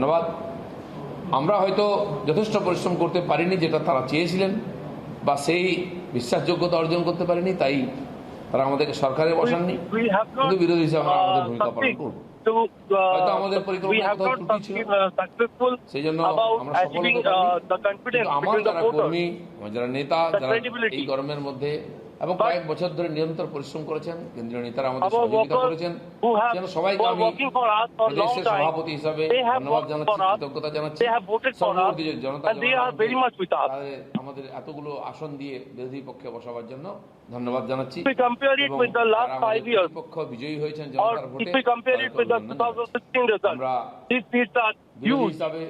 ধন্যবাদ। আমরা হয়তো যথেষ্ট পরিশ্রম করতে পারিনি যেটা তারা চেয়েছিলেন, বা সেই বিশ্বাসযোগ্যতা অর্জন করতে পারিনি, তাই তারা আমাদেরকে সরকারে বসাননি। কিন্তু বিরোধী হিসাবে আমরা আমাদের ভূমিকা পালন করব। হয়তো আমাদের পরিকল্পনা কোথাও ত্রুটি ছিল, সেই জন্য আমরা সফল হতে পারিনি। কিন্তু আমার যারা কর্মী, যারা নেতা, যারা এই গরমের মধ্যে এবং কয়েক বছর ধরে নিরন্তর পরিশ্রম করেছেন, কেন্দ্রীয় নেতারা আমাদের সহযোগিতা করেছেন, যেন সবাইকে আমি প্রদেশের সভাপতি হিসাবে ধন্যবাদ জানাচ্ছি, কৃতজ্ঞতা জানাচ্ছি। সর্ববর্তী জনতা আমাদের এতগুলো আসন দিয়ে বিরোধী পক্ষে বসাবার জন্য ধন্যবাদ জানাচ্ছি। পক্ষ বিজয়ী হয়েছেন জনতার ভোটে, আমরা বিরোধী হিসাবে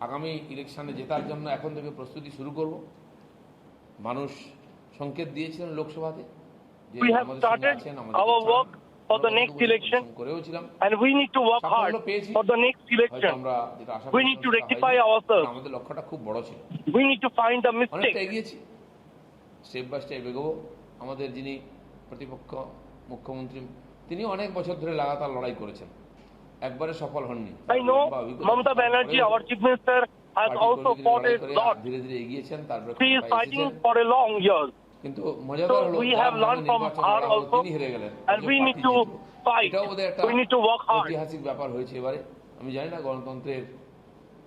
আগামী ইলেকশনে জেতার জন্য এখন থেকে প্রস্তুতি শুরু করব। মানুষ সংকেত দিয়েছিলেন লোকসভাতে যে আমাদের সঙ্গে আছেন, আমাদের for the next election, and we need to work hard for the next election. We need to rectify ourselves. আমাদের লক্ষ্যটা খুব বড় ছিল, we need to find the mistake. অনেকটা এগিয়েছি, স্টেপ বাই স্টেপ এগোবো। আমাদের যিনি প্রতিপক্ষ মুখ্যমন্ত্রী, তিনি অনেক বছর ধরে লাগাতার লড়াই করেছেন, একবারে সফল হননি। I know Mamata Banerjee, our chief minister, has also fought a lot. ধীরে ধীরে এগিয়েছেন, তারপরে she is fighting for a long years. কিন্তু মজাদার হলো we have learned from her also, তিনি হেরে গেলেন, and we need to fight. We need to work hard. ঐতিহাসিক ব্যাপার হয়েছে এবারে। আমি জানি না গণতন্ত্রের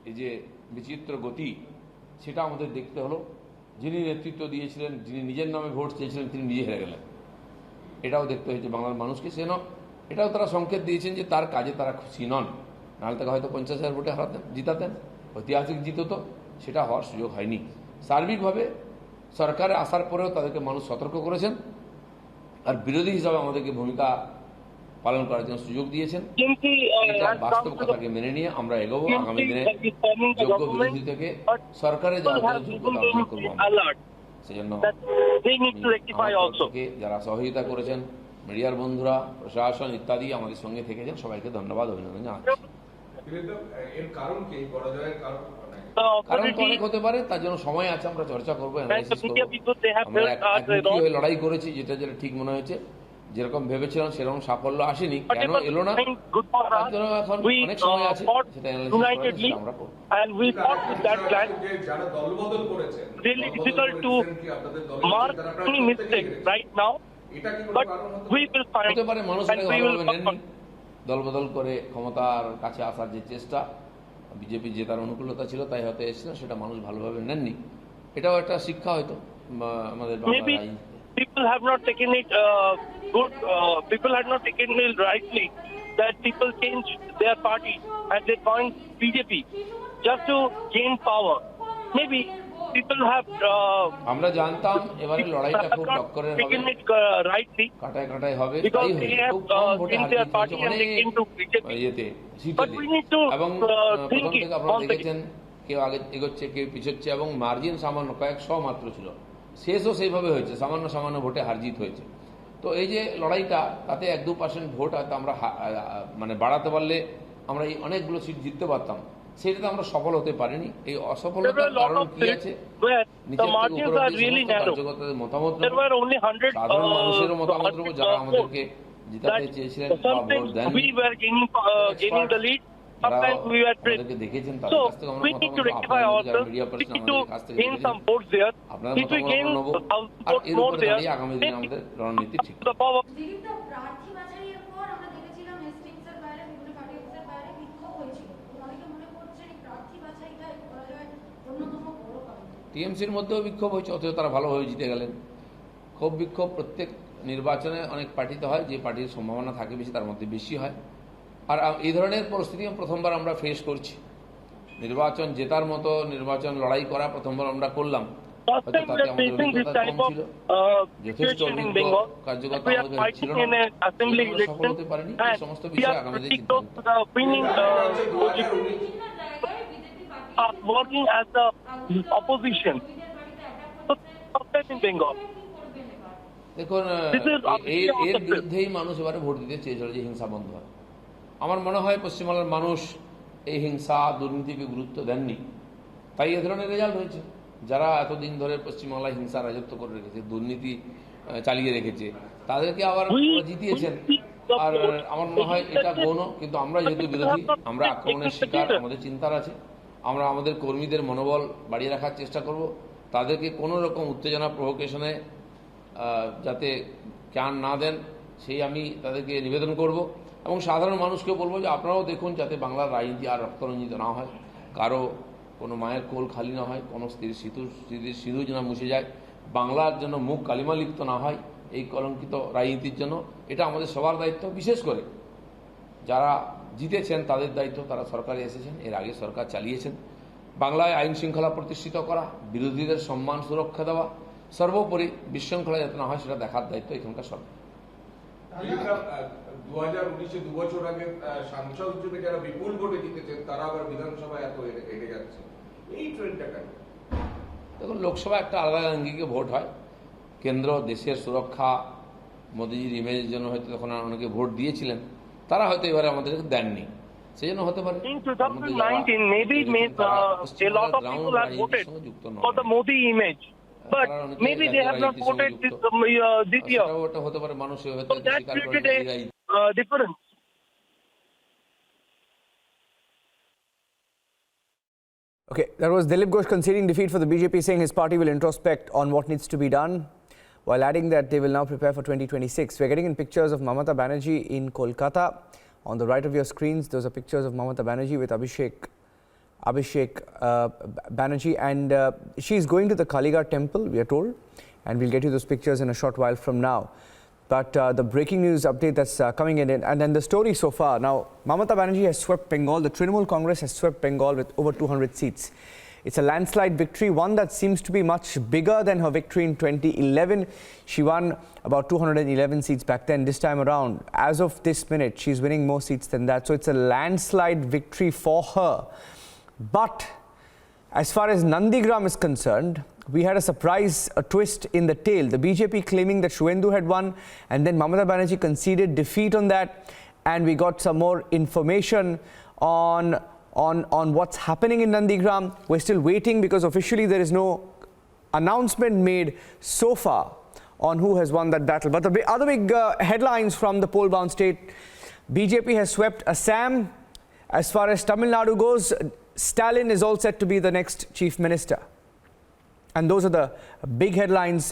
এই যে বিচিত্র গতি, সেটা আমাদের দেখতে হলো। যিনি নেতৃত্ব দিয়েছিলেন, যিনি নিজের নামে ভোট চেয়েছিলেন, তিনি নিজে হেরে গেলেন। এটাও দেখতে হয়েছে বাংলার মানুষকে। সেন এটাও তারা সংকেত দিয়েছেন যে তার কাজে তারা খুশি নন, নাহলে তাকে হয়তো 50,000 ভোটে জিতাতেন, ঐতিহাসিক জিত তো, সেটা হওয়ার সুযোগ হয়নি। সার্বিকভাবে সরকারে আসার পরেও তাদেরকে মানুষ সতর্ক করেছেন, আর বিরোধী হিসাবে আমাদেরকে ভূমিকা পালন করার জন্য সুযোগ দিয়েছেন। বাস্তব কথাকে মেনে নিয়ে আমরা এগোবো। আগামী দিনে যোগ্য বিরোধী থেকে সরকারে যাওয়ার যোগ্যতা অর্জন করবো। সেজন্য যারা সহযোগিতা করেছেন, মিডিয়ার বন্ধুরা, প্রশাসন ইত্যাদি আমাদের সঙ্গে থেকেছেন, সবাইকে ধন্যবাদ, অভিনন্দন জানাচ্ছি। এর কারণ কি? পরাজয়ের কারণ তো অনেক হতে পারে, তার জন্য সময় আছে, আমরা চর্চা করবো, অ্যানালাইসিস করবো। আমরা একমুখী হয়ে লড়াই করেছি, যেটা যেটা ঠিক মনে হয়েছে, যেরকম ভেবেছিলাম সেরকম সাফল্য আসেনি, কেন এলো না, তার জন্য এখন অনেক সময় আছে, সেটা অ্যানালাইসিস করে আমরা করবো। যারা দলবদল করেছেন, really difficult to mark any mistake right now, but we will find, হতে পারে মানুষ ভালোভাবে নেননি, দলবদল করে ক্ষমতার কাছে আসার যে চেষ্টা, বিজেপি জেতার অনুকূলতা ছিল, তাই হয়তো এসেছিল, সেটা মানুষ ভালোভাবে নেননি। এটাও একটা শিক্ষা হয়তো আমাদের বাংলার আইন। People have not taken it people had not taken it rightly that people change their party and they join BJP just to gain power. Maybe people have আমরা জানতাম এবারে লড়াইটা খুব টক্করের হবে, taken it rightly, কাটায় কাটায় হবে, because they have changed their party and they came to BJP. But we need to এবং think প্রথম it থেকে আপনারা once দেখেছেন, কেউ আগে এগোচ্ছে, কেউ পিছোচ্ছে, এবং মার্জিন সামান্য কয়েকশো মাত্র ছিল, শেষও সেইভাবে হয়েছে, সামান্য সামান্য ভোটে হারজিত হয়েছে। তো এই যে লড়াইটা, তাতে 1-2% ভোট হয়তো আমরা মানে বাড়াতে পারলে আমরা এই অনেকগুলো সিট জিততে পারতাম, সেটাতে আমরা সফল হতে পারিনি। এই অসফলতার কারণ কি আছে? মতামত, সাধারণ মানুষেরও মতামত নেব, যারা আমাদেরকে জিতাতে চেয়েছিলেন বা ভোট দেননি, sometimes we were tricked. So we need to rectify ourselves. We need to gain some votes there. If we gain more there, the power. টিএমসির মধ্যেও বিক্ষোভ হয়েছে, অথচ তারা ভালোভাবে জিতে গেলেন। ক্ষোভ বিক্ষোভ প্রত্যেক নির্বাচনে অনেক পার্টিতে হয়, যে পার্টির সম্ভাবনা থাকে বেশি তার মধ্যে বেশি হয়। আর এই ধরনের পরিস্থিতি প্রথমবার আমরা ফেস করছি। নির্বাচন জেতার মতো নির্বাচন লড়াই করা প্রথমবার আমরা করলাম, হয়তো তাতে আমাদের অভিজ্ঞতা কম ছিল, যথেষ্ট কার্যকর্তা আমাদের ছিল না, সফল হতে পারেনি। এই সমস্ত বিষয়ে আগামী দিনে চিন্তা working as the opposition in Bengal. দেখুন, এর বিরুদ্ধেই মানুষ এবারে ভোট দিতে চেয়েছিল, যে হিংসা বন্ধ হয়। আমার মনে হয় পশ্চিমবাংলার মানুষ এই হিংসা দুর্নীতিকে গুরুত্ব দেননি, তাই এ ধরনের রেজাল্ট হয়েছে। যারা এতদিন ধরে পশ্চিমবাংলায় হিংসা রাজত্ব করে রেখেছে, দুর্নীতি চালিয়ে রেখেছে, তাদেরকে আবার জিতিয়েছেন। of R votes. আমার মনে হয় এটা গৌণ, কিন্তু আমরা যেহেতু বিরোধী, আমরা আক্রমণের শিকার, আমাদের চিন্তার আছে। আমরা আমাদের কর্মীদের মনোবল বাড়িয়ে রাখার চেষ্টা করব, তাদেরকে কোনো রকম উত্তেজনা প্রভোকেশনে যাতে জ্ঞান না দেন সেই আমি তাদেরকে নিবেদন করব। এবং সাধারণ মানুষকে বলবো যে আপনারাও দেখুন যাতে বাংলার রাজনীতি আর রক্তরঞ্জিত না হয়, কারো কোনো মায়ের কোল খালি না হয়, কোনো স্ত্রীর সিঁদুর যেন মুছে যায়, বাংলার জন্য মুখ কালিমা লিপ্ত না হয় এই কলঙ্কিত রাজনীতির জন্য। এটা আমাদের সবার দায়িত্ব, বিশেষ করে যারা জিতেছেন তাদের দায়িত্ব। তারা সরকারে এসেছেন, এর আগে সরকার চালিয়েছেন। বাংলায় আইন শৃঙ্খলা প্রতিষ্ঠিত করা, বিরোধীদের সম্মান সুরক্ষা দেওয়া, সর্বোপরি বিশৃঙ্খলা যাতে না হয় সেটা দেখার দায়িত্ব এখানকার সরকার। 2019-এ 2 বছর আগে সাংসদ হিসেবে যারা বিপুল ভোটে জিতেছেন তারা আবার বিধানসভায় এত এড়ে যাচ্ছে, এই ট্রেন্ডটা কেন? দেখুন, লোকসভা একটা আলাদা আঙ্গিকে ভোট হয়। কেন্দ্র দেশের সুরক্ষা, মোদীজির ইমেজের জন্য হয়তো তখন অনেকে ভোট দিয়েছিলেন, তারা হয়তো এবারে আমাদেরকে দেননি, সেই জন্য হতে পারে। In 2019, maybe a lot of people have voted for the Modi image, but maybe they have not voted this year. ওটা হতে পারে, মানুষ So that created a difference. Okay, that was Dilip Ghosh conceding defeat for the BJP, saying his party will introspect on what needs to be done, while adding that they will now prepare for 2026. We're getting in pictures of Mamata Banerjee in Kolkata. On the right of your screens, those are pictures of Mamata Banerjee with Abhishek Banerjee, and she's going to the Kalighat temple, we are told, and we'll get you those pictures in a short while from now. But the breaking news update that's coming in, and then the story so far. Now, Mamata Banerjee has swept Bengal. The Trinamool Congress has swept Bengal with over 200 seats. It's a landslide victory, one that seems to be much bigger than her victory in 2011. She won about 211 seats back then. This time around, as of this minute, she's winning more seats than that. So it's a landslide victory for her. But as far as Nandigram is concerned, we had a surprise, a twist in the tale. The BJP claiming that Shuvendu had won, and then Mamata Banerjee conceded defeat on that. And we got some more information on what's happening in Nandigram. We're still waiting because officially there is no announcement made so far on who has won that battle. But the other big headlines from the poll-bound state: BJP has swept Assam. As far as Tamil Nadu goes, Stalin is all set to be the next chief minister. And those are the big headlines